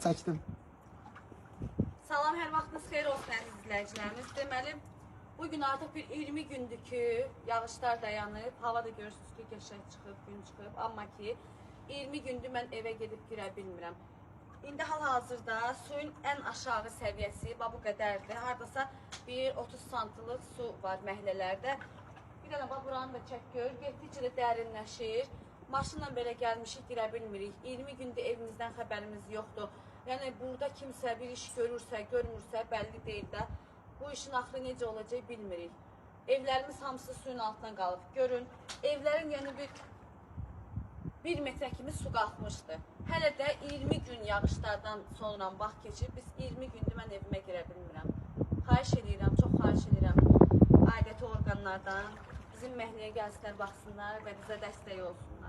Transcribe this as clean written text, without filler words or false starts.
Çəkdim. Salam, hər vaxtınız xeyir olsun əziz izləyicilərimiz. Deməli, bugün artıq bir 20 gündür ki, yağışlar dayanıb, hava da görürsünüz ki, qəşəng çıxıb, gün çıxıb. Amma ki, 20 gündür mən evə gedib girə bilmirəm. İndi hal-hazırda suyun ən aşağı səviyyəsi bu qədərdir. Hardasa bir 30 santlıq su var məhəllələrdə. Bir dənə buranı da çək gör, getdikcə də dərinləşir. Maşınla belə gəlmişik, girə bilmirik. 20 gündür evimizdən xəbərimiz yoxdur. Yəni, burada kimsə bir iş görürsə, görmürsə, bəlli deyil də. Bu işin axırı necə olacaq bilmirik. Evlərimiz hamısı suyun altına qalıb. Görün, evlərin yəni bir metrə kimi su qalxmışdı. Hələ də 20 gün yağışlardan sonra vaxt keçib, biz 20 gündür mən evimə girə bilmirəm. Xahiş edirəm, çox xahiş edirəm aidiyyəti orqanlardan bizim məhəlləyə gəlsinlər, baxsınlar və bizə dəstək olsunlar.